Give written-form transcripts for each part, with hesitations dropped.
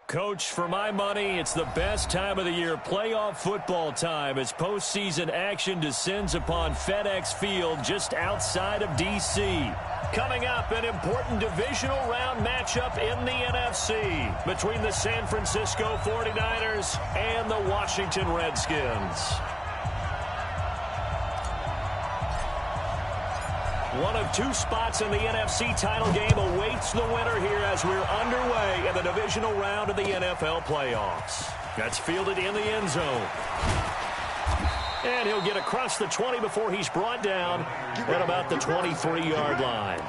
Coach, for my money, it's the best time of the year, playoff football time, as postseason action descends upon FedEx Field just outside of D.C. Coming up, an important divisional round matchup in the NFC between the San Francisco 49ers and the Washington Redskins. One of two spots in the NFC title game awaits the winner here as we're underway in the divisional round of the NFL playoffs. That's fielded in the end zone. And he'll get across the 20 before he's brought down at about the 23-yard line.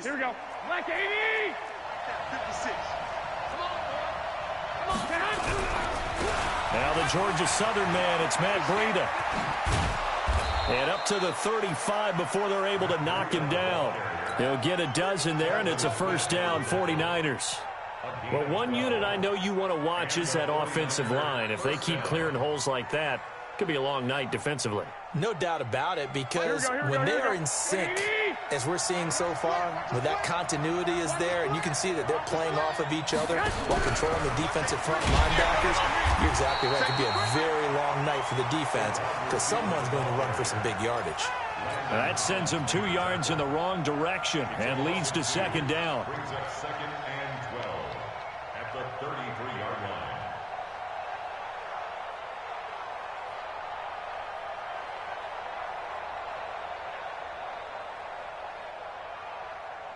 Here we go. Black 80. 56. Come on, boy. Come on. Now the Georgia Southern man, it's Matt Breida. And up to the 35 before they're able to knock him down. He'll get a dozen there, and it's a first down, 49ers. But one unit I know you want to watch is that offensive line. If they keep clearing holes like that, it could be a long night defensively. No doubt about it, because when they are in sync, as we're seeing so far, when that continuity is there, and you can see that they're playing off of each other while controlling the defensive front linebackers, you're exactly right. It could be a very long night for the defense because someone's going to run for some big yardage. That sends them 2 yards in the wrong direction and leads to second down. Brings up second and 12 at the 33-yard line.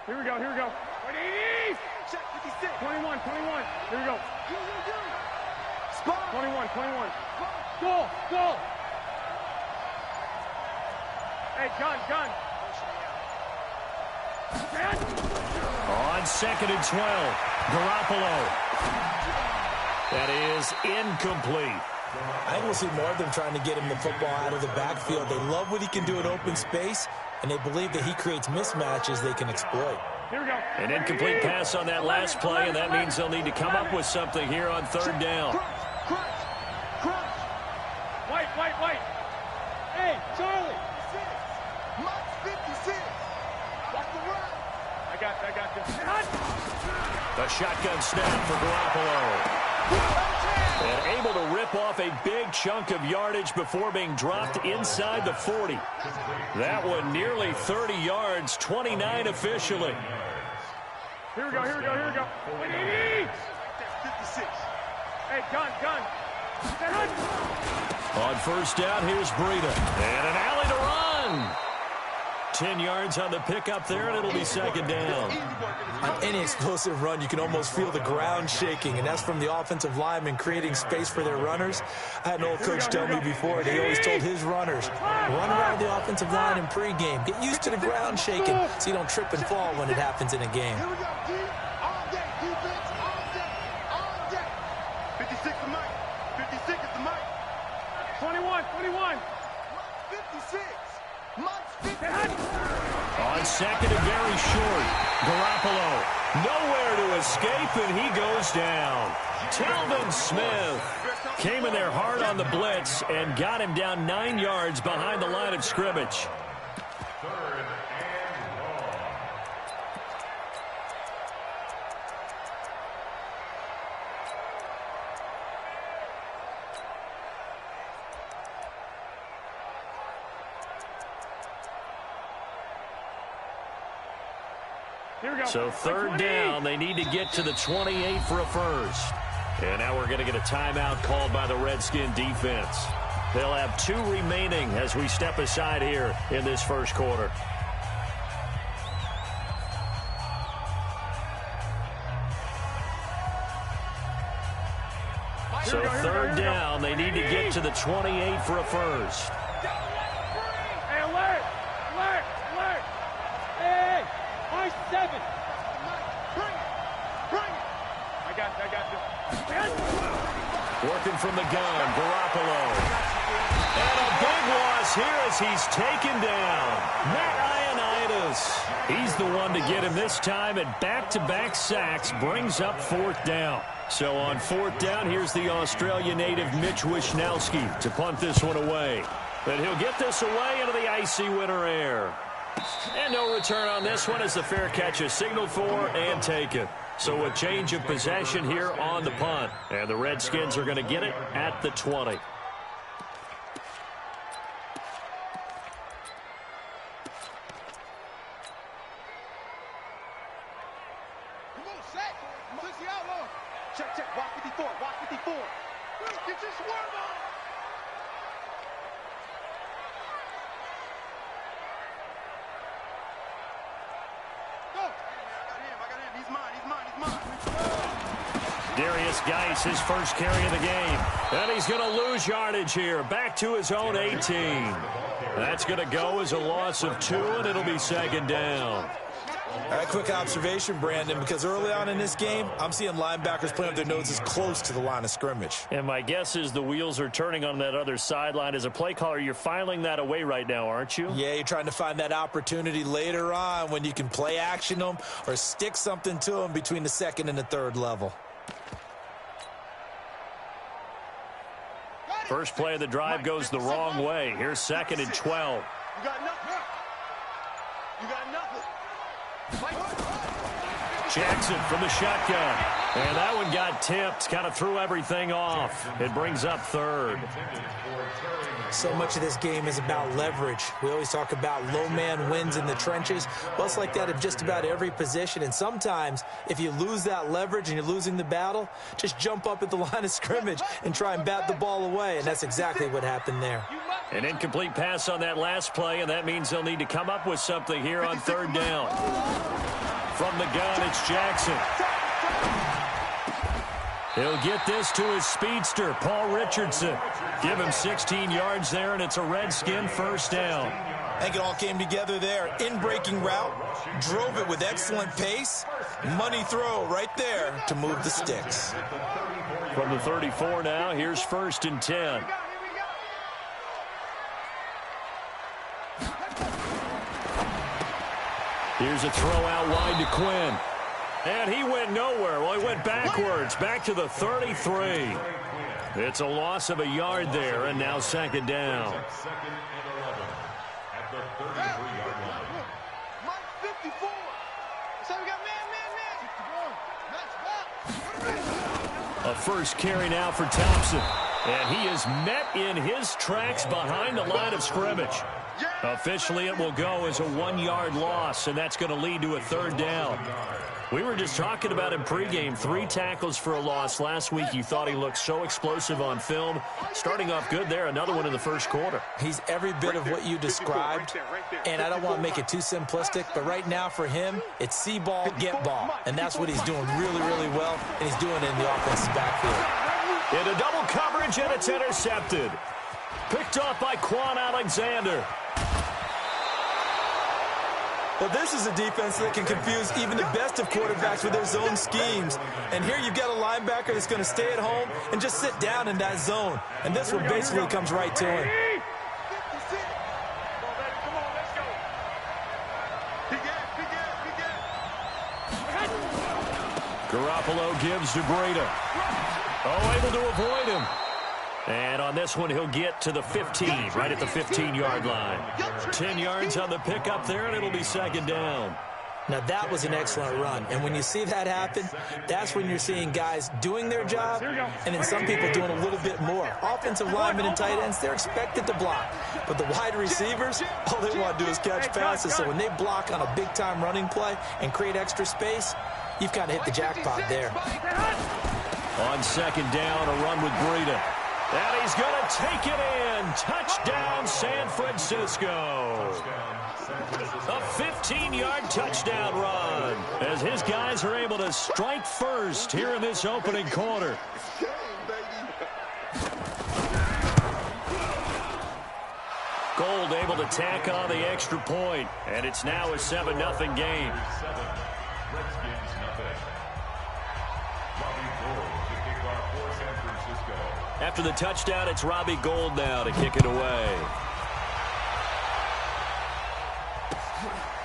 Here we go. 80. Check 56. 21. Here we go. Spot. 21. Go. Hey, gun. On second and 12, Garoppolo. That is incomplete. I think we'll see more of them trying to get him the football out of the backfield. They love what he can do in open space, and they believe that he creates mismatches they can exploit. Here we go. An incomplete pass on that last play, and that means they'll need to come up with something here on third down. Crunch. White. Hey, Charlie. 56. Watch the run. I got this. A shotgun snap for Garoppolo. And able to rip off a big chunk of yardage before being dropped inside the 40. That one nearly 30 yards, 29 officially. Here we go. 80. 56. Hey, gun. On first down, here's Breida. And an alley to run. 10 yards on the pickup there, and it'll be second down. On any explosive run, you can almost feel the ground shaking, and that's from the offensive linemen creating space for their runners. I had an old coach tell me before, he always told his runners, run around the offensive line in pregame. Get used to the ground shaking so you don't trip and fall when it happens in a game. Here we go, D. All day, defense, all day. 56 the mic. 56 is the mic. 21. 56. On second and very short, Garoppolo nowhere to escape, and he goes down. Telvin Smith came in there hard on the blitz and got him down 9 yards behind the line of scrimmage. So third down, they need to get to the 28 for a first. And now we're going to get a timeout called by the Redskin defense. They'll have 2 remaining as we step aside here in this first quarter. So third down, they need to get to the 28 for a first. Hey, alert! Hey, I-7. Bring it. I got this. Working from the gun, Garoppolo. And a big loss here as he's taken down. Matt Ioannidis He's the one to get him this time, and back-to-back sacks brings up 4th down. So on 4th down, here's the Australia native Mitch Wishnowski to punt this one away. But he'll get this away into the icy winter air. And no return on this one as the fair catch is signaled for and taken. So a change of possession here on the punt. And the Redskins are going to get it at the 20. Check. Watch 54. Watch 54. Get your swerve on. Go. I got him. He's mine. Darius Geis, his first carry of the game. And he's going to lose yardage here. Back to his own 18. That's going to go as a loss of 2, and it'll be 2nd down. All right, quick observation, Brandon, because early on in this game, I'm seeing linebackers playing with their noses close to the line of scrimmage. And my guess is the wheels are turning on that other sideline. As a play caller, you're filing that away right now, aren't you? Yeah, you're trying to find that opportunity later on when you can play action them or stick something to them between the 2nd and the 3rd level. First play of the drive goes the wrong way. Here's 2nd and 12. You got nothing. Jackson from the shotgun. And that one got tipped. Kind of threw everything off. It brings up 3rd. So much of this game is about leverage. We always talk about low man wins in the trenches. Well, it's like that at just about every position. And sometimes, if you lose that leverage and you're losing the battle, just jump up at the line of scrimmage and try and bat the ball away. And that's exactly what happened there. An incomplete pass on that last play, and that means they'll need to come up with something here on 3rd down. From the gun, it's Jackson. He'll get this to his speedster, Paul Richardson. Give him 16 yards there, and it's a Redskin first down. I think it all came together there. In-breaking route, drove it with excellent pace. Money throw right there to move the sticks. From the 34 now, here's 1st and 10. Here's a throw out wide to Quinn. And he went nowhere. Well, he went backwards, back to the 33. It's a loss of a yard there, and now 2nd down. A first carry now for Thompson. And he is met in his tracks behind the line of scrimmage. Officially, it will go as a 1-yard loss, and that's going to lead to a 3rd down. We were just talking about him pregame. 3 tackles for a loss last week. You thought he looked so explosive on film. Starting off good there. Another one in the first quarter. He's every bit of what you described, and I don't want to make it too simplistic, but right now for him, it's see ball, get ball. And that's what he's doing really, really well, and he's doing it in the offensive backfield. Into double coverage, and it's intercepted. Picked off by Quan Alexander. Well, this is a defense that can confuse even the best of quarterbacks with their zone schemes. And here you've got a linebacker that's going to stay at home and just sit down in that zone. And this one basically comes right to him. Garoppolo gives to Breida. Oh, able to avoid him. And on this one, he'll get to the 15, right at the 15-yard line. 10 yards on the pickup there, and it'll be 2nd down. Now, that was an excellent run. And when you see that happen, that's when you're seeing guys doing their job and then some people doing a little bit more. Offensive linemen and tight ends, they're expected to block. But the wide receivers, all they want to do is catch passes. So when they block on a big-time running play and create extra space, you've kind of hit the jackpot there. On 2nd down, a run with Breida. And he's going to take it in. Touchdown, San Francisco. A 15-yard touchdown run as his guys are able to strike first here in this opening quarter. Gold able to tack on the extra point, and it's now a 7-0 game. After the touchdown, it's Robbie Gould now to kick it away.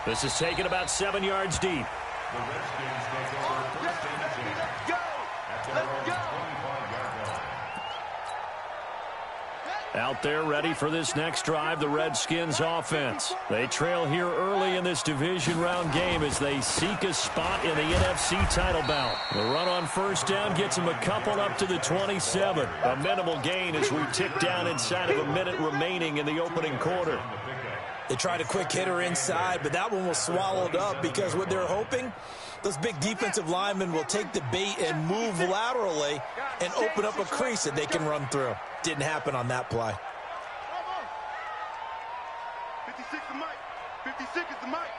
This is taken about 7 yards deep. The Redskins take over first and 10 at their own 25-yard line. Out there ready for this next drive, the Redskins offense. They trail here early in this division round game as they seek a spot in the NFC title bout. The run on first down gets them a couple up to the 27. A minimal gain as we tick down inside of a minute remaining in the opening quarter. They tried a quick hitter inside, but that one was swallowed up because what they're hoping, those big defensive linemen will take the bait and move laterally and open up a crease that they can run through. Didn't happen on that play. 56 is Mike. 56 is the Mike.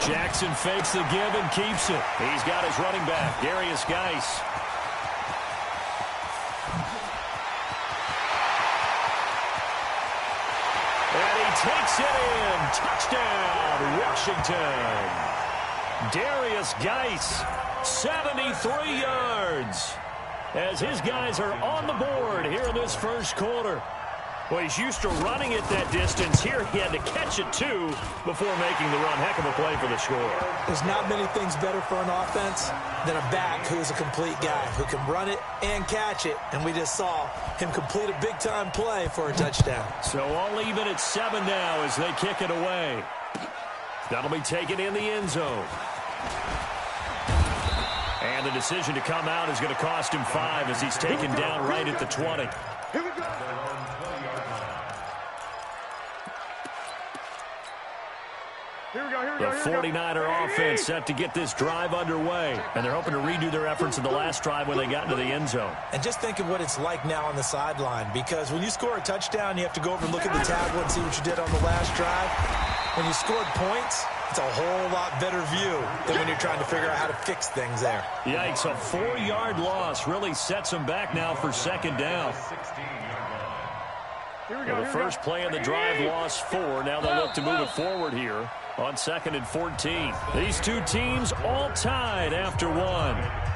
Jackson fakes the give and keeps it. He's got his running back, Darius Geis. And he takes it in. Touchdown, Washington. Darius Geis, 73 yards. As his guys are on the board here in this first quarter. Well, he's used to running it that distance. Here he had to catch it, too, before making the run. Heck of a play for the score. There's not many things better for an offense than a back who is a complete guy, who can run it and catch it. And we just saw him complete a big-time play for a touchdown. So all even at 7 now as they kick it away. That'll be taken in the end zone. And the decision to come out is going to cost him 5 as he's taken down right at the 20. Here we go. The 49er offense set to get this drive underway. And they're hoping to redo their efforts in the last drive when they got into the end zone. And just think of what it's like now on the sideline, because when you score a touchdown, you have to go over and look at the tablet and see what you did on the last drive. When you scored points, it's a whole lot better view than when you're trying to figure out how to fix things there. Yikes, a 4-yard loss really sets them back now for second down. Well, the first play of the drive lost 4. Now they'll look to move it forward here on 2nd and 14. These two teams all tied after 1.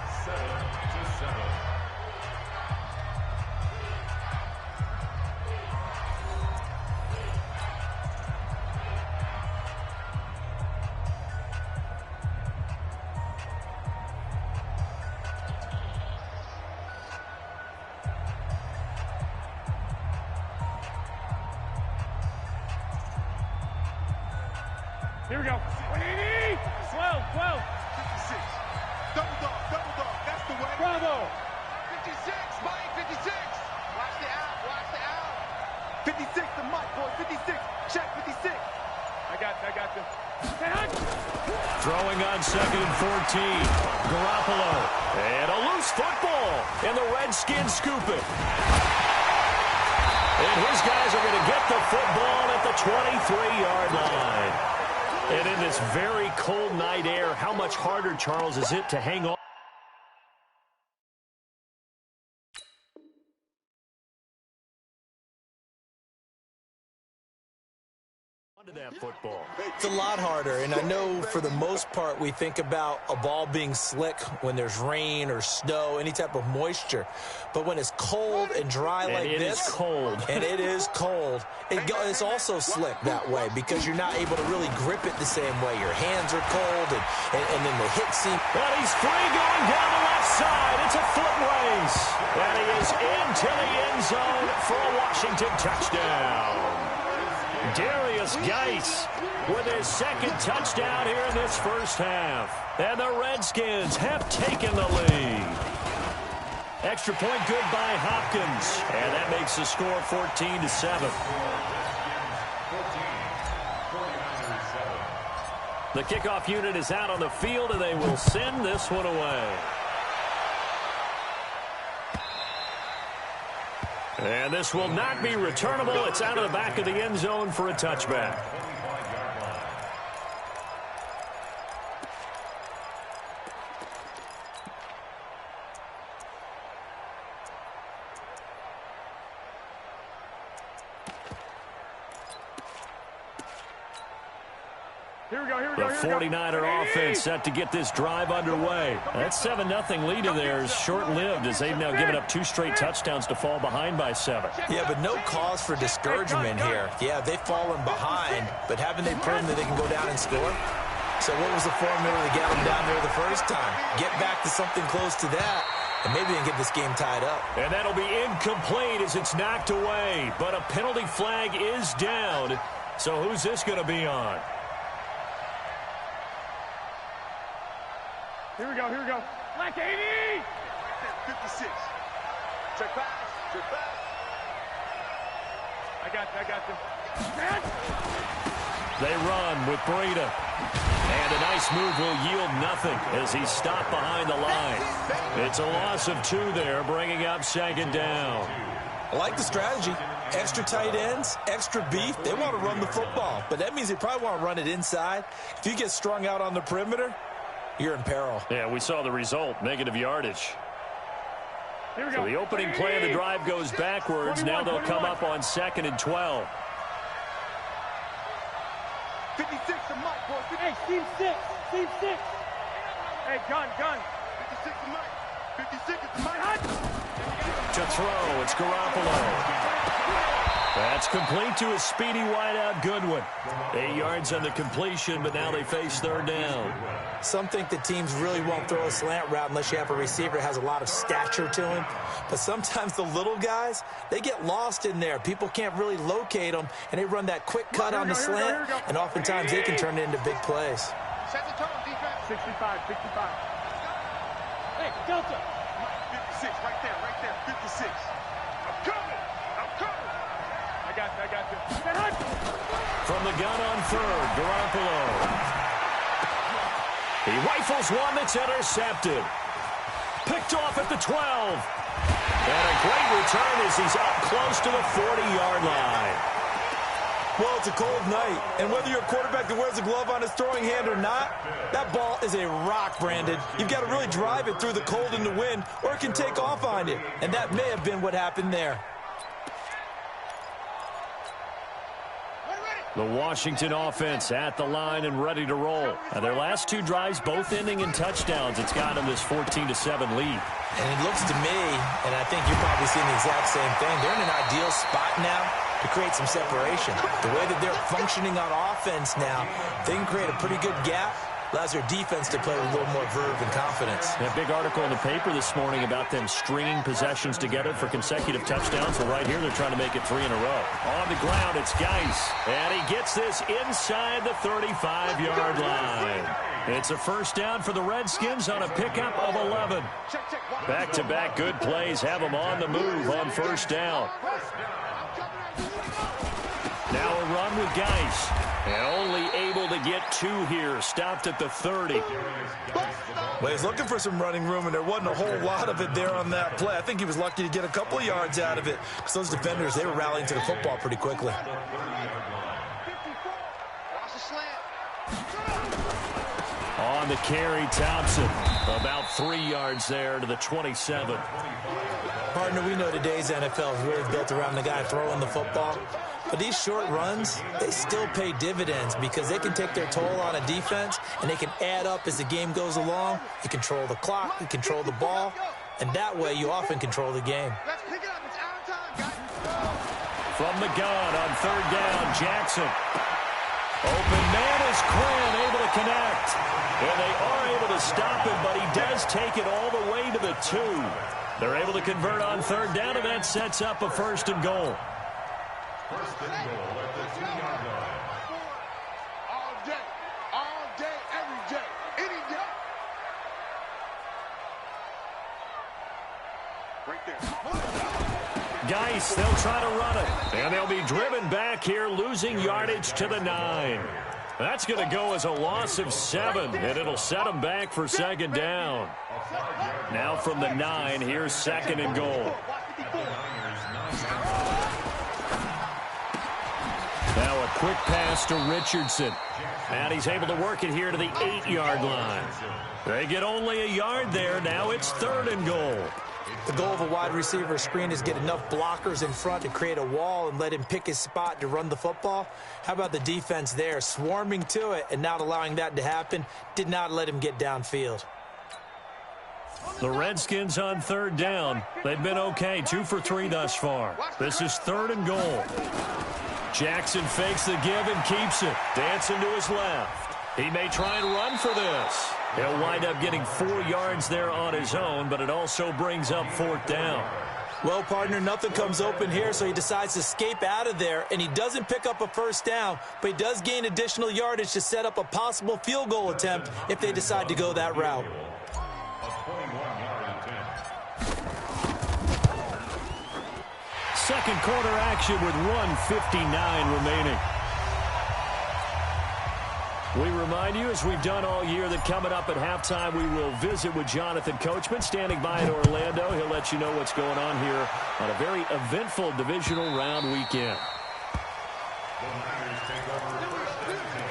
Here we go. 180. 12. 56. Double dog. That's the way. Bravo. 56. Mike, 56. Watch the out. 56 to Mike, boy. 56. Check 56. I got you. Throwing on 2nd and 14. Garoppolo. And a loose football. And the Redskins scoop it. And his guys are going to get the football at the 23-yard line. And in this very cold night air, how much harder, Charles, is it to hang on to that football? It's a lot harder, and I know for the most part we think about a ball being slick when there's rain or snow, any type of moisture. But when it's cold and dry like this, and it is cold, it's also slick that way because you're not able to really grip it the same way. Your hands are cold, and then the hit seam. But he's free going down the left side. It's a foot race. And he is into the end zone for a Washington touchdown. Darius Geis with his second touchdown here in this first half. And the Redskins have taken the lead. Extra point good by Hopkins. And that makes the score 14-7. The kickoff unit is out on the field, and they will send this one away. And this will not be returnable. It's out of the back of the end zone for a touchback. The 49er offense set to get this drive underway. That 7-0 lead in there is short-lived as they've now given up 2 straight touchdowns to fall behind by 7. Yeah, but no cause for discouragement here. Yeah, they've fallen behind, but haven't they proven that they can go down and score? So what was the formula to get them down there the first time? Get back to something close to that, and maybe they can get this game tied up. And that'll be incomplete as it's knocked away. But a penalty flag is down. So who's this going to be on? Here we go. Black 80! 56. Check pass. I got them. They run with Breida. And a nice move will yield nothing as he's stopped behind the line. It's a loss of 2 there, bringing up 2nd down. I like the strategy. Extra tight ends, extra beef. They want to run the football, but that means they probably want to run it inside. If you get strung out on the perimeter, you're in peril. Yeah, we saw the result, negative yardage. So the opening play of the drive goes backwards. Now they'll come up on 2nd and 12. 56 to Mike, boys. Hey, Steve 6. Hey, gun. 56 to Mike. 56 to Mike. To throw, it's Garoppolo. That's complete to a speedy wideout Goodwin. 8 yards on the completion, but now they face 3rd down. Some think that teams really won't throw a slant route unless you have a receiver that has a lot of stature to him. But sometimes the little guys, they get lost in there. People can't really locate them, and they run that quick cut on the slant, and oftentimes they can turn it into big plays. Set the tone, defense. 65. Hey, Delta. 56, right there. 56. I'm coming. I got you. From the gun on 3rd, Garoppolo. He rifles one that's intercepted. Picked off at the 12. And a great return as he's up close to the 40-yard line. Well, it's a cold night, and whether you're a quarterback that wears a glove on his throwing hand or not, that ball is a rock, Brandon. You've got to really drive it through the cold and the wind, or it can take off on you. And that may have been what happened there. The Washington offense at the line and ready to roll. Now, their last 2 drives both ending in touchdowns. It's got them this 14-7 lead. And it looks to me, and I think you're probably seeing the exact same thing, they're in an ideal spot now to create some separation. The way that they're functioning on offense now, they can create a pretty good gap. Allows their defense to play with a little more verve and confidence. That big article in the paper this morning about them stringing possessions together for consecutive touchdowns. Well, right here, they're trying to make it 3 in a row. On the ground, it's Geis. And he gets this inside the 35-yard line. It's a 1st down for the Redskins on a pickup of 11. Back-to-back good plays have them on the move on 1st down. Now a run with Geis. And only able to get 2 here. Stopped at the 30. Well, he's looking for some running room, and there wasn't a whole lot of it there on that play. I think he was lucky to get a couple of yards out of it because those defenders, they were rallying to the football pretty quickly. On the carry, Thompson. About 3 yards there to the 27. Partner, we know today's NFL is really built around the guy throwing the football. But these short runs, they still pay dividends because they can take their toll on a defense, and they can add up as the game goes along. You control the clock, you control the ball, and that way you often control the game. Let's pick it up. It's out of time, guys. From the gun on 3rd down, Jackson. Open man is Quinn, able to connect. And they are able to stop him, but he does take it all the way to the 2. They're able to convert on 3rd down, and that sets up a 1st and goal. 1st and goal at the 2-yard line. All day, every day, any day. Right there. Geis, they'll try to run it. And they'll be driven back here, losing yardage to the 9. That's going to go as a loss of 7, and it'll set them back for 2nd down. Now from the 9, here's 2nd and goal. Now a quick pass to Richardson. And he's able to work it here to the 8-yard line. They get only a yard there. Now it's 3rd and goal. The goal of a wide receiver screen is get enough blockers in front to create a wall and let him pick his spot to run the football. How about the defense there, swarming to it and not allowing that to happen? Did not let him get downfield. The Redskins on third down. They've been okay, 2 for 3 thus far. This is 3rd and goal. Jackson fakes the give and keeps it. Dancing to his left. He may try and run for this. He'll wind up getting 4 yards there on his own, but it also brings up 4th down. Well, partner, nothing comes open here, so he decides to escape out of there, and he doesn't pick up a 1st down, but he does gain additional yardage to set up a possible field goal attempt if they decide to go that route. Second quarter action with 1:59 remaining. We remind you, as we've done all year, that coming up at halftime, we will visit with Jonathan Coachman, standing by in Orlando. He'll let you know what's going on here on a very eventful divisional round weekend. The Niners take over 1st and 10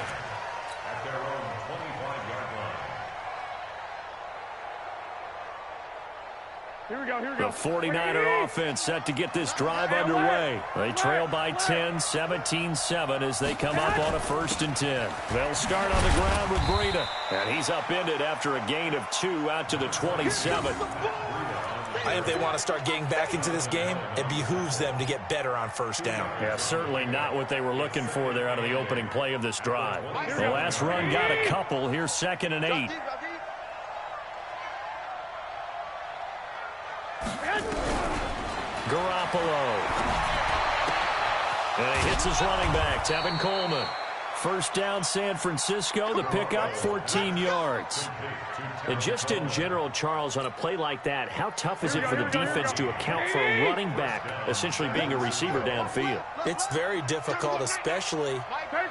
at their own 25-yard line. Here we go, here we The go. 49er offense set to get this drive underway. They trail by 10, 17-7 as they come up on a 1st and 10. They'll start on the ground with Breida. And he's upended after a gain of 2 out to the 27. I think if they want to start getting back into this game, it behooves them to get better on 1st down. Yeah, certainly not what they were looking for there out of the opening play of this drive. The last run got a couple. Here's 2nd and 8. Garoppolo. And he hits his running back, Tevin Coleman. 1st down, San Francisco. The pickup, 14 yards. And just in general, Charles, on a play like that, how tough is it for the defense to account for a running back essentially being a receiver downfield? It's very difficult, especially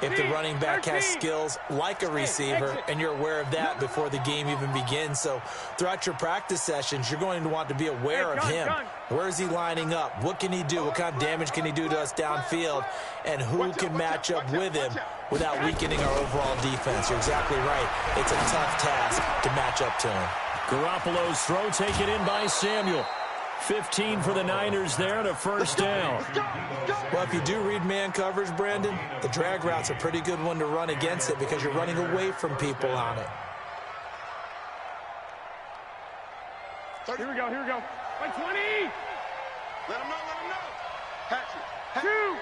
if the running back has skills like a receiver, and you're aware of that before the game even begins. So throughout your practice sessions, you're going to want to be aware of him. Where is he lining up? What can he do? What kind of damage can he do to us downfield? And who can match up with him without weakening our overall defense? You're exactly right. It's a tough task to match up to him. Garoppolo's throw taken in by Samuel. 15 for the Niners there and a 1st down. Well, if you do read man coverage, Brandon, the drag route's a pretty good one to run against it because you're running away from people on it. Here we go, here we go. By 20! Let him know, let him know. Hatchet. 2,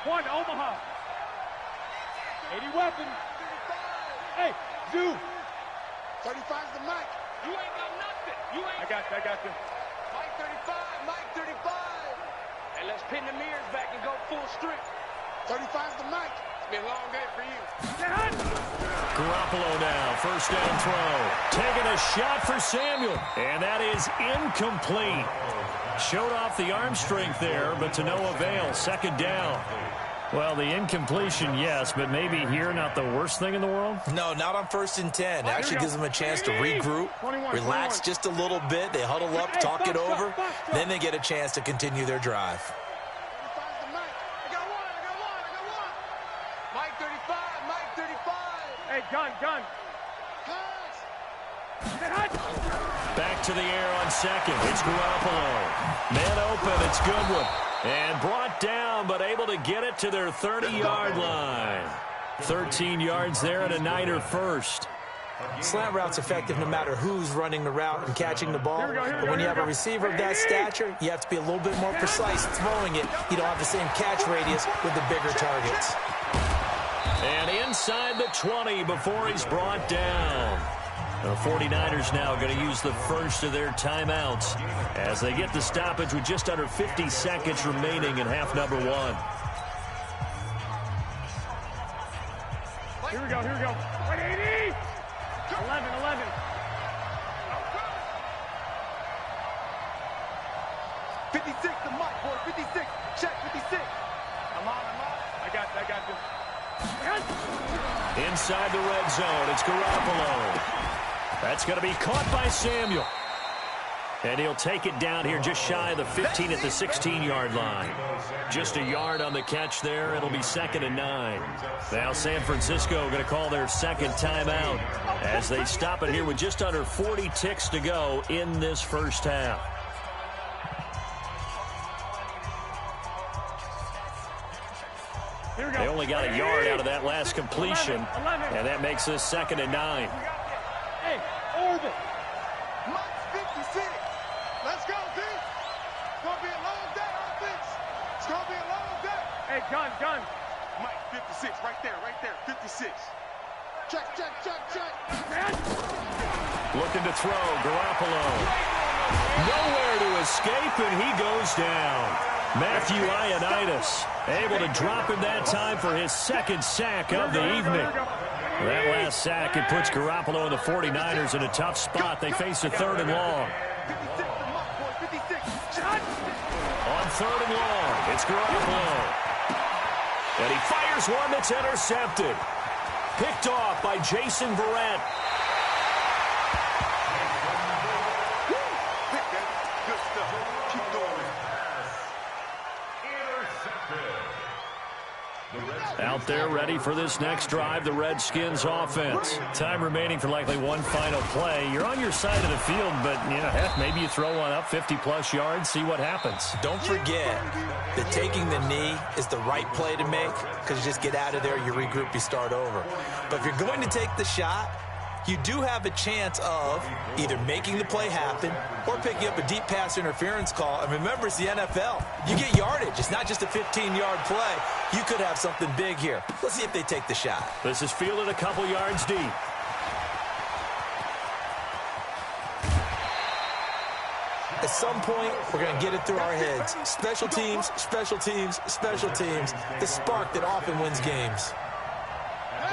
1, Omaha. 80 weapons. Hey, Zoo. 35's the mic. You ain't got nothing. I got you. Mike 35. Hey, let's pin the mirrors back and go full strength. 35's the mic. It's been a long day for you. Garoppolo now, 1st down throw. Taking a shot for Samuel. And that is incomplete. Showed off the arm strength there, but to no avail. 2nd down. Well, the incompletion, yes, but maybe here not the worst thing in the world? No, not on 1st and 10. It actually gives them a chance to regroup, relax just a little bit. They huddle up, talk it over. Then they get a chance to continue their drive. I got one. Mike 35. Hey, gun. Back to the air on 2nd. It's Garoppolo. Man open. It's Goodwin. And brought down, but able to get it to their 30-yard line. 13 yards there and a Niner 1st. Slant route's effective no matter who's running the route and catching the ball. But when you have a receiver of that stature, you have to be a little bit more precise throwing it. You don't have the same catch radius with the bigger targets. And inside the 20 before he's brought down. The 49ers now going to use the first of their timeouts as they get the stoppage with just under 50 seconds remaining in half number 1. Here we go. 180. 11. 56, the mic, boy. 56. Check 56. I'm on. I got this. Inside the red zone, it's Garoppolo. That's going to be caught by Samuel. And he'll take it down here just shy of the 15 at the 16-yard line. Just a yard on the catch there. It'll be 2nd and 9. Now San Francisco going to call their second timeout as they stop it here with just under 40 ticks to go in this first half. They only got a yard out of that last completion, and that makes this 2nd and 9. Hey, Orbit. Mike's 56. Let's go, D. It's going to be a long day on this. It's going to be a long day. Hey, gun. Mike, 56, right there, 56. Check. Looking to throw, Garoppolo. Nowhere to escape, and he goes down. Matthew Ioannidis able to drop him that time for his 2nd sack of the evening. That last sack, it puts Garoppolo and the 49ers in a tough spot. They face a 3rd and long. On 3rd and long, it's Garoppolo. And he fires one that's intercepted. Picked off by Jason Verrett. Good stuff. Keep going. Out there ready for this next drive, the Redskins offense. Time remaining for likely one final play. You're on your side of the field, but, heck, maybe you throw one up 50-plus yards, see what happens. Don't forget that taking the knee is the right play to make because you just get out of there, you regroup, you start over. But if you're going to take the shot, you do have a chance of either making the play happen or picking up a deep pass interference call. And remember, it's the NFL. You get yardage. It's not just a 15-yard play. You could have something big here. Let's see if they take the shot. This is fielded a couple yards deep. At some point, we're going to get it through our heads. Special teams, special teams, special teams. The spark that often wins games.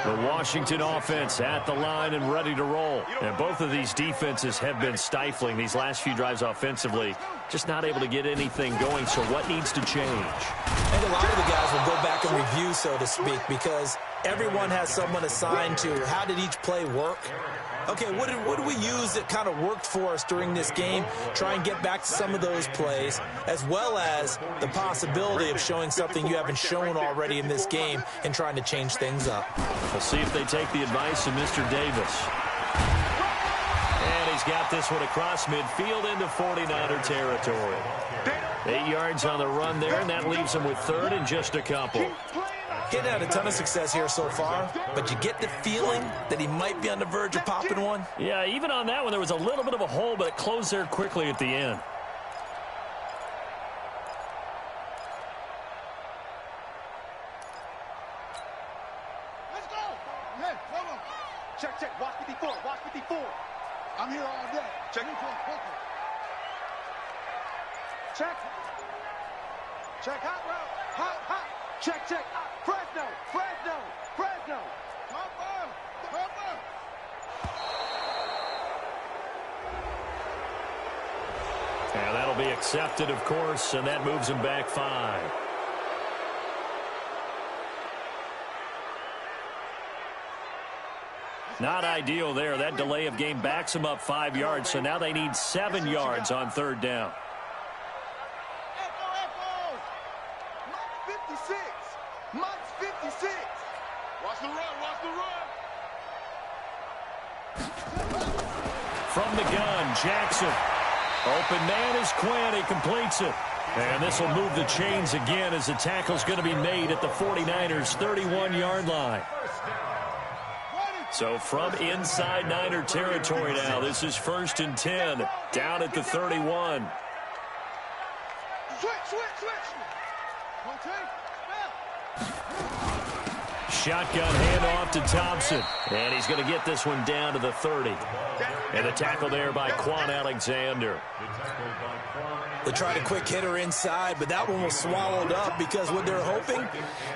The Washington offense at the line and ready to roll. And both of these defenses have been stifling these last few drives offensively. Just not able to get anything going, so what needs to change? And a lot of the guys will go back and review, so to speak, because everyone has someone assigned to how did each play work. Okay, what did we use that kind of worked for us during this game? Try and get back to some of those plays, as well as the possibility of showing something you haven't shown already in this game and trying to change things up. We'll see if they take the advice of Mr. Davis. And he's got this one across midfield into 49er territory. 8 yards on the run there, and that leaves him with 3rd and just a couple. Getting had a ton of success here so far, but you get the feeling that he might be on the verge of popping one. Yeah, even on that one, there was a little bit of a hole, but it closed there quickly at the end. Let's go. Hey, hold on. Check. Watch 54. I'm here all day. Check. Check. Hot route. Hot. Check. Fresno. Come on. And that'll be accepted, of course, and that moves him back 5. Not ideal there. That delay of game backs him up 5 yards, so now they need 7 yards on 3rd down. Mike's 56. Watch the run. From the gun, Jackson. Open man is Quinn. He completes it. And this will move the chains again as the tackle's going to be made at the 49ers' 31-yard line. So from inside Niner territory now, this is 1st and 10, down at the 31. Switch. Shotgun handoff to Thompson. And he's going to get this one down to the 30. And the tackle there by Quan Alexander. They tried a quick hitter inside, but that one was swallowed up because what they're hoping,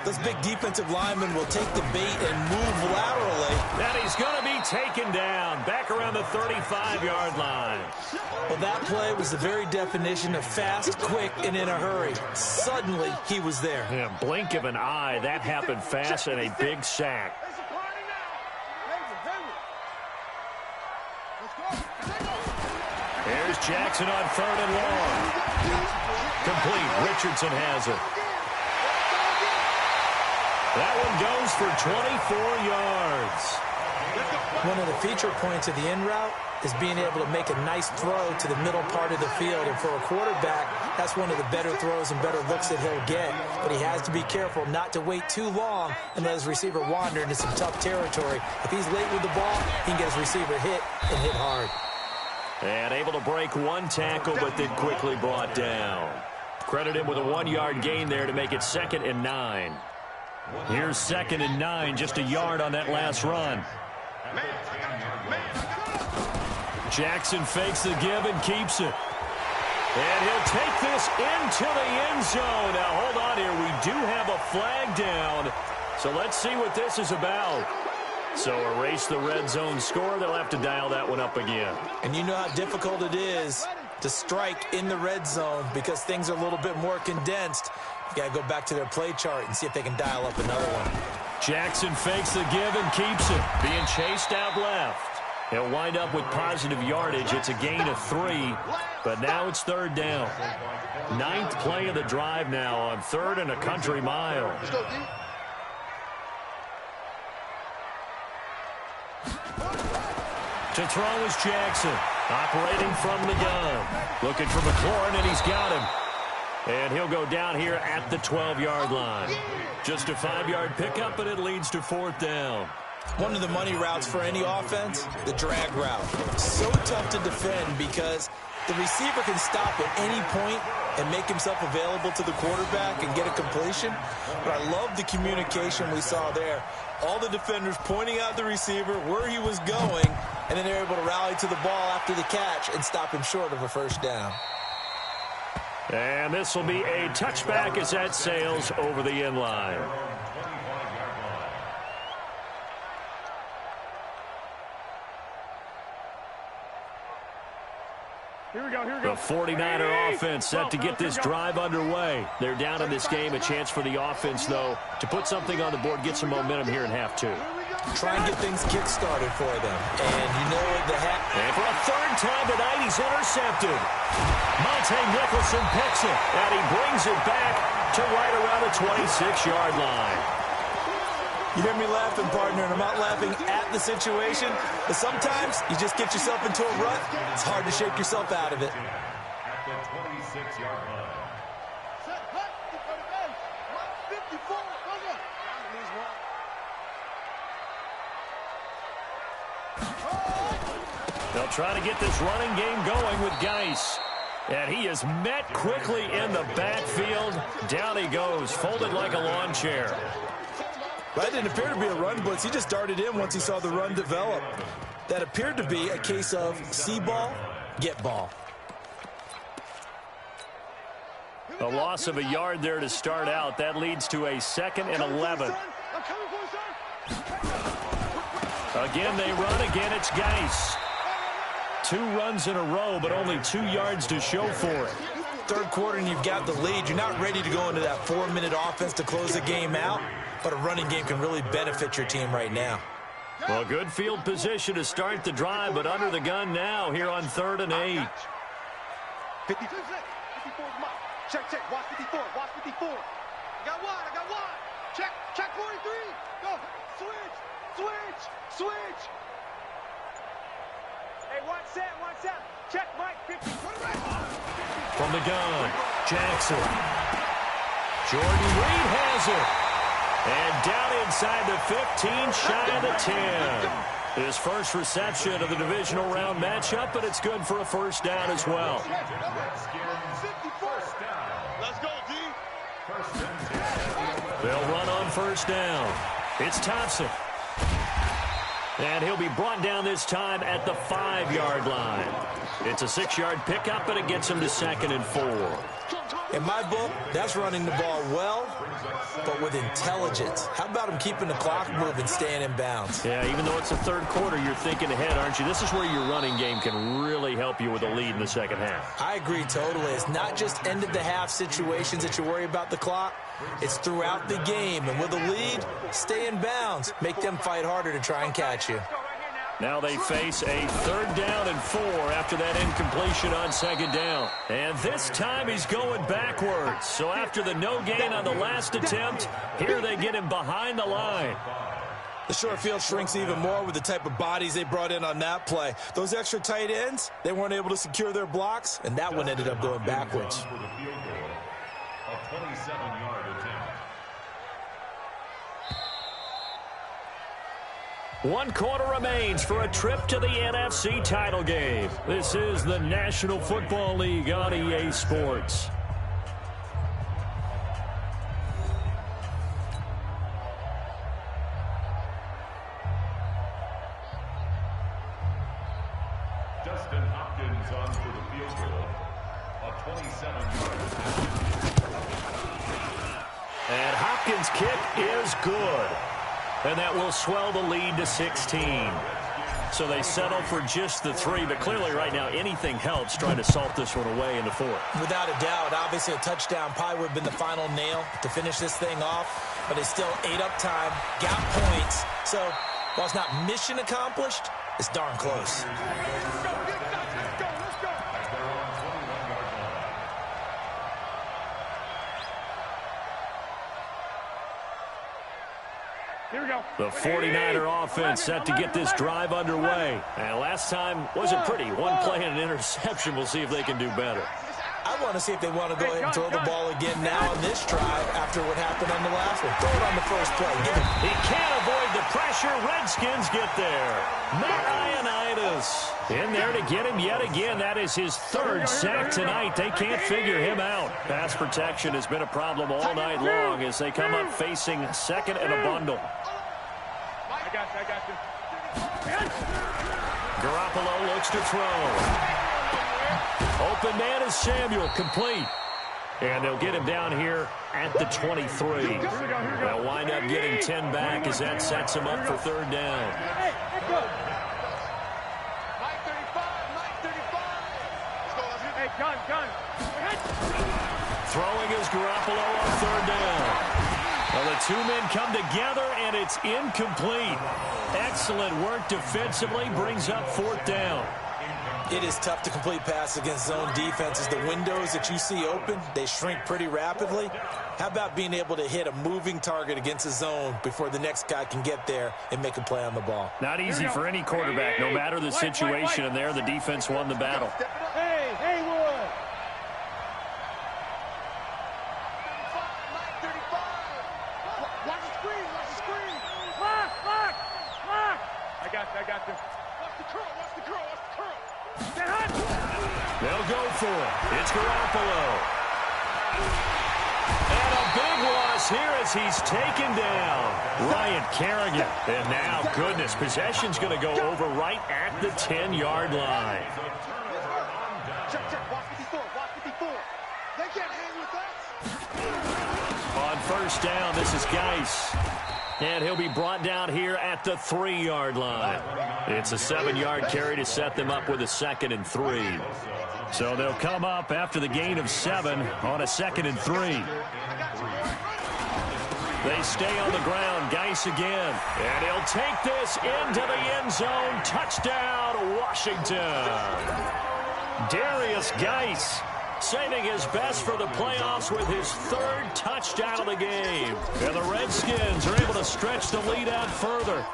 those big defensive linemen will take the bait and move laterally. And he's going to be taken down back around the 35-yard line. Well, that play was the very definition of fast, quick, and in a hurry. Suddenly, he was there. Yeah, blink of an eye, that happened fast, and a big sack. Here's Jackson on 3rd and long. Complete. Richardson has it. That one goes for 24 yards. One of the feature points of the in route is being able to make a nice throw to the middle part of the field. And for a quarterback, that's one of the better throws and better looks that he'll get. But he has to be careful not to wait too long and let his receiver wander into some tough territory. If he's late with the ball, he can get his receiver hit and hit hard. And able to break one tackle, but then quickly brought down. Credit him with a 1-yard gain there to make it 2nd and 9. Here's 2nd and 9, just a yard on that last run. Jackson fakes the give and keeps it. And he'll take this into the end zone. Now, hold on here. We do have a flag down. So let's see what this is about. So erase the red zone score. They'll have to dial that one up again. And you know how difficult it is to strike in the red zone because things are a little bit more condensed. You got to go back to their play chart and see if they can dial up another one. Jackson fakes the give and keeps it. Being chased out left. He'll wind up with positive yardage. It's a gain of 3, but now it's 3rd down. 9th play of the drive now on 3rd and a country mile. To throw is Jackson, operating from the gun. Looking for McLaurin, and he's got him. And he'll go down here at the 12-yard line. Just a 5-yard pickup, but it leads to 4th down. One of the money routes for any offense, the drag route. So tough to defend because the receiver can stop at any point and make himself available to the quarterback and get a completion. But I love the communication we saw there. All the defenders pointing out the receiver, where he was going, and then they're able to rally to the ball after the catch and stop him short of a 1st down. And this will be a touchback as that sails over the end line. Here we go. The 49er offense set to get this drive underway. They're down in this game. A chance for the offense, though, to put something on the board, get some momentum here in half 2. Try and get things kick-started for them. And you know the And for a 3rd time tonight, he's intercepted. Monte Nicholson picks it, and he brings it back to right around the 26-yard line. You hear me laughing, partner, and I'm not laughing at the situation, but sometimes you just get yourself into a rut. It's hard to shake yourself out of it. At the 26-yard line. They'll try to get this running game going with Geis. And he is met quickly in the backfield. Down he goes, folded like a lawn chair. That didn't appear to be a run blitz. He just darted in once he saw the run develop. That appeared to be a case of see ball, get ball. A loss of a yard there to start out. That leads to a 2nd and 11. Again, they run. Again, it's Geis. 2 runs in a row, but only 2 yards to show for it. 3rd quarter and you've got the lead. You're not ready to go into that 4-minute offense to close the game out, but a running game can really benefit your team right now. Well, good field position to start the drive, but under the gun now here on 3rd and 8. 54 check, watch 54, watch 54. I got one. Check 43. Go, switch. Hey, one set. Check, Mike, 50. From the gun, Jackson. Jordan Reed has it. And down inside the 15, shy of the 10. His first reception of the divisional round matchup, but it's good for a 1st down as well. Let's go, D. They'll run on 1st down. It's Thompson. And he'll be brought down this time at the 5-yard line. It's a 6-yard pickup, but it gets him to 2nd and 4. In my book, that's running the ball well, but with intelligence. How about him keeping the clock moving, staying in bounds? Yeah, even though it's the 3rd quarter, you're thinking ahead, aren't you? This is where your running game can really help you with a lead in the 2nd half. I agree totally. It's not just end-of-the-half situations that you worry about the clock. It's throughout the game. And with a lead, stay in bounds. Make them fight harder to try and catch you. Now they face a 3rd down and 4 after that incompletion on 2nd down. And this time he's going backwards. So after the no gain on the last attempt, here they get him behind the line. The short field shrinks even more with the type of bodies they brought in on that play. Those extra tight ends, they weren't able to secure their blocks, and that one ended up going backwards. A 27-yard attempt. 1 quarter remains for a trip to the NFC title game. This is the National Football League on EA Sports. Justin Hopkins on for the field goal. A 27-yard attempt. And Hopkins' kick is good. And that will swell the lead to 16. So they settle for just the 3, but clearly right now anything helps trying to salt this one away into 4. Without a doubt, obviously a touchdown probably would have been the final nail to finish this thing off, but it's still ate up time, got points. So while it's not mission accomplished, it's darn close. Here we go. The 49er offense set to get this drive underway. And last time wasn't pretty. 1 play and an interception. We'll see if they can do better. I want to see if they want to go ahead and throw the ball again now on this drive after what happened on the last one. Throw it on the first play. He can't avoid the pressure. Redskins get there. Matt Ioannidis in there to get him yet again. That is his 3rd sack tonight. They can't figure him out. Pass protection has been a problem all night long as they come up facing 2nd and a bundle. I got you. Garoppolo looks to throw. Open man is Samuel, complete. And they'll get him down here at the 23. They'll wind up getting 10 back as that sets him up for 3rd down. Throwing is Garoppolo on 3rd down. Well, the 2 men come together, and it's incomplete. Excellent work defensively, brings up 4th down. It is tough to complete passes against zone defenses. The windows that you see open, they shrink pretty rapidly. How about being able to hit a moving target against a zone before the next guy can get there and make a play on the ball? Not easy for any quarterback, no matter the situation, and there the defense won the battle. Hey, Haywood! Watch the screen! Lock! I got you. Watch the curl! They'll go for it. It's Garoppolo. And a big loss here as he's taken down. Ryan Kerrigan. And now, goodness, possession's going to go over right at the 10-yard line. Check. Watch 54. They can't hang with us. On 1st down, this is Geis. And he'll be brought down here at the 3-yard line. It's a 7-yard carry to set them up with a 2nd and 3. So they'll come up after the gain of 7 on a 2nd and 3. They stay on the ground. Geis again. And he'll take this into the end zone. Touchdown, Washington. Darius Geis saving his best for the playoffs with his 3rd touchdown of the game. And the Redskins are able to stretch the lead out further.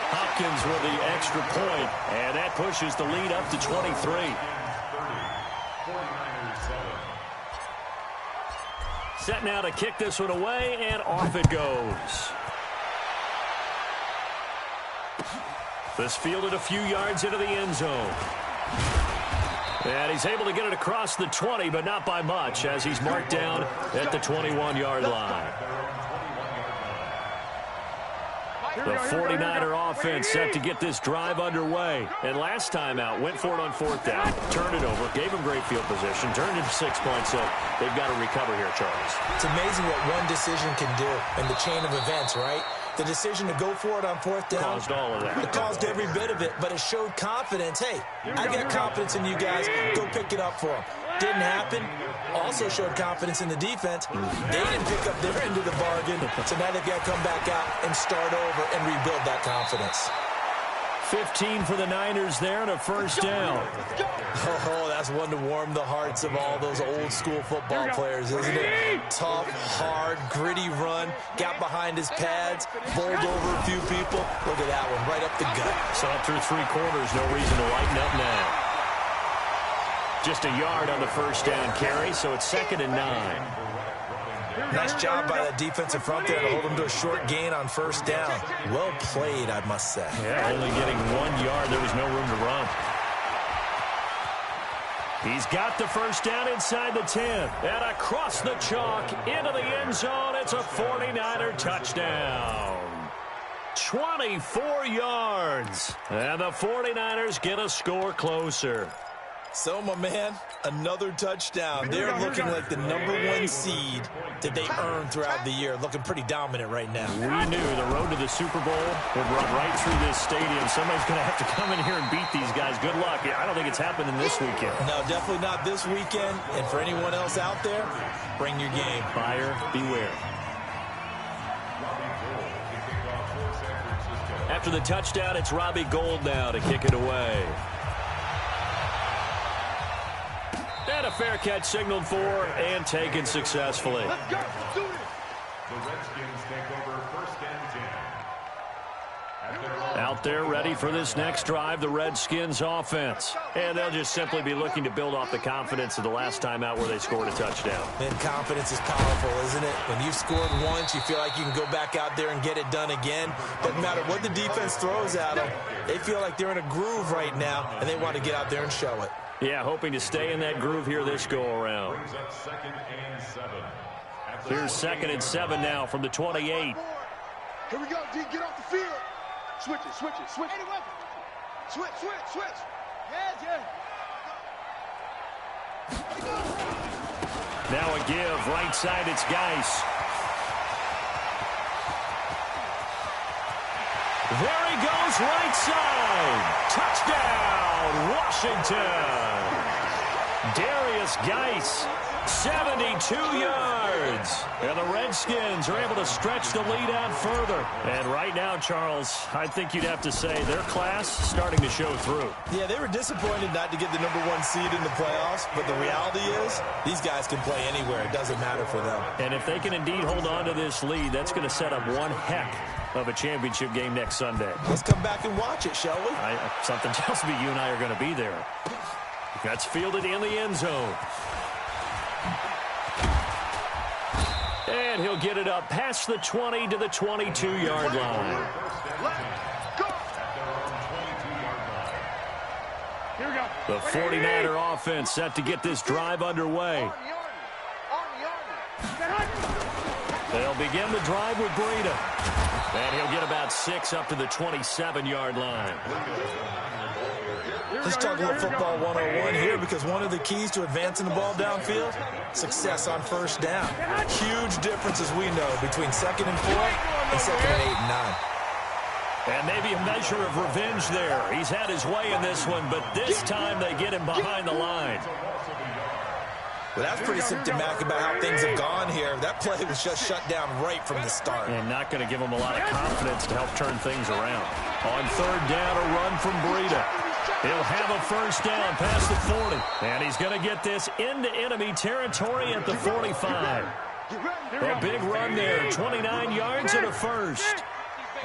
Hopkins with the extra point, and that pushes the lead up to 23. Set now to kick this one away, and off it goes. This fielded a few yards into the end zone. And he's able to get it across the 20, but not by much, as he's marked down at the 21-yard line. The 49er offense set to get this drive underway. And last time out, went for it on 4th down, turned it over, gave him great field position, turned into 6 points, so they've got to recover here, Charles. It's amazing what one decision can do in the chain of events, right? The decision to go for it on 4th down caused all of that. It caused every bit of it, but it showed confidence. Hey, I got confidence in you guys. Go pick it up for them. Didn't happen. Also showed confidence in the defense. They didn't pick up their end of the bargain, so now they've got to come back out and start over and rebuild that confidence. 15 for the Niners there and a first down. Oh, that's one to warm the hearts of all those old school football players, isn't it? Tough, hard, gritty run, got behind his pads, bowled over a few people. Look at that one, right up the gut. So up through 3 quarters, no reason to lighten up now. Just a yard on the first down carry, so it's 2nd and 9. Nice job by that defensive front there to hold him to a short gain on first down. Well played, I must say. Yeah, only getting 1 yard. There was no room to run. He's got the first down inside the 10. And across the chalk into the end zone. It's a 49er touchdown. 24 yards. And the 49ers get a score closer. So, my man, another touchdown. They're looking like the #1 seed that they earned throughout the year. Looking pretty dominant right now. We knew the road to the Super Bowl would run right through this stadium. Somebody's going to have to come in here and beat these guys. Good luck. I don't think it's happening this weekend. No, definitely not this weekend. And for anyone else out there, bring your game. Buyer beware. After the touchdown, it's Robbie Gould now to kick it away. And a fair catch signaled for and taken successfully. Let's go. Let's do this. The Redskins take over 1st and 10. Out there ready for this next drive, the Redskins offense. And they'll just simply be looking to build off the confidence of the last time out where they scored a touchdown. And confidence is powerful, isn't it? When you've scored once, you feel like you can go back out there and get it done again. Doesn't matter what the defense throws at them. They feel like they're in a groove right now, and they want to get out there and show it. Yeah, hoping to stay in that groove here this go-around. Here's 2nd and 7 now from the 28. Here we go, D. Get off the field. Switch it, switch it, switch it. Switch, switch, switch. Yeah. Now a give. Right side, it's Geis. There he goes, right side. Touchdown, Washington. Darius Geis, 72 yards. And the Redskins are able to stretch the lead out further. And right now, Charles, I think you'd have to say their class starting to show through. Yeah, they were disappointed not to get the #1 seed in the playoffs, but the reality is these guys can play anywhere. It doesn't matter for them. And if they can indeed hold on to this lead, that's going to set up one heck of a championship game next Sunday. Let's come back and watch it, shall we? Something tells me you and I are going to be there. That's fielded in the end zone. And he'll get it up past the 20 to the 22-yard line. Here we go. The 49er offense set to get this drive underway. They'll begin the drive with Breida. And he'll get about 6 up to the 27-yard line. Let's talk a little football 101 here, because one of the keys to advancing the ball downfield, success on first down. Huge difference, as we know, between 2nd and 4 and 2nd and 8 and 9. And maybe a measure of revenge there. He's had his way in this one, but this time they get him behind the line. Well, that's pretty symptomatic about how things have gone here. That play was just shut down right from the start. And not going to give him a lot of confidence to help turn things around. On 3rd down, a run from Breida. He'll have a first down past the 40. And he's going to get this into enemy territory at the 45. A big run there, 29 yards and a first.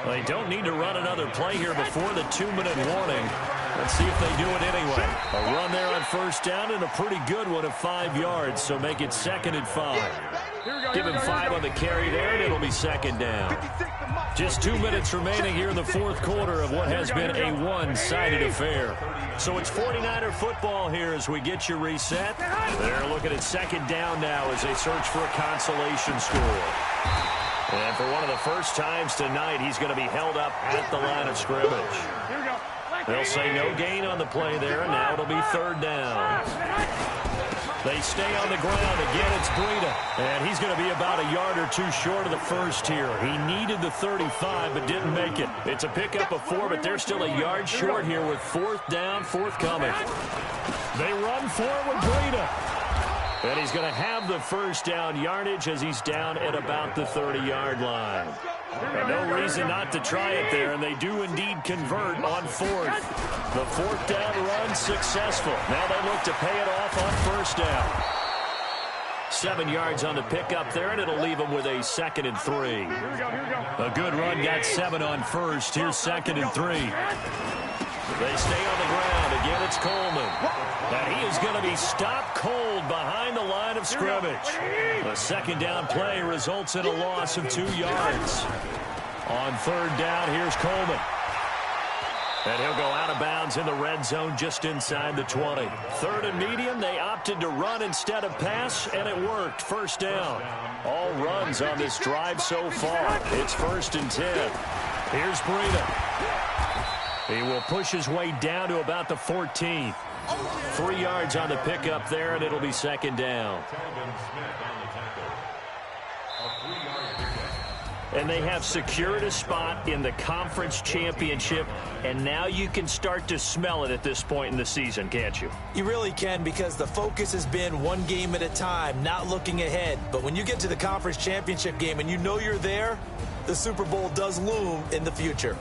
Well, they don't need to run another play here before the 2-minute warning. Let's see if they do it anyway. A run there on first down and a pretty good one of 5 yards, so make it 2nd and 5. Give him 5 on the carry there, and it'll be 2nd down. Just 2 minutes remaining here in the 4th quarter of what has been a one-sided affair. So it's 49er football here as we get you reset. They're looking at 2nd down now as they search for a consolation score. And for one of the first times tonight, he's going to be held up at the line of scrimmage. They'll say no gain on the play there, and now it'll be 3rd down. They stay on the ground. Again, it's Breida. And he's going to be about a yard or 2 short of the first here. He needed the 35, but didn't make it. It's a pickup of 4, but they're still a yard short here with 4th down, forthcoming. They run forward with Breida. And he's going to have the first down yardage as he's down at about the 30-yard line. And no reason not to try it there, and they do indeed convert on fourth. The fourth down run successful. Now they look to pay it off on first down. 7 yards on the pickup there, and it'll leave them with a 2nd and 3. A good run got 7 on first. Here's 2nd and 3. They stay on the ground. Again, it's Coleman. And he is going to be stopped cold behind the line of scrimmage. The 2nd down play results in a loss of 2 yards. On 3rd down, here's Coleman. And he'll go out of bounds in the red zone just inside the 20. 3rd and medium, they opted to run instead of pass, and it worked. First down. All runs on this drive so far. It's 1st and 10. Here's Breida. He will push his way down to about the 14th. 3 yards on the pickup there, and it'll be 2nd down. And they have secured a spot in the conference championship, and now you can start to smell it at this point in the season, can't you? You really can, because the focus has been one game at a time, not looking ahead. But when you get to the conference championship game and you know you're there, the Super Bowl does loom in the future.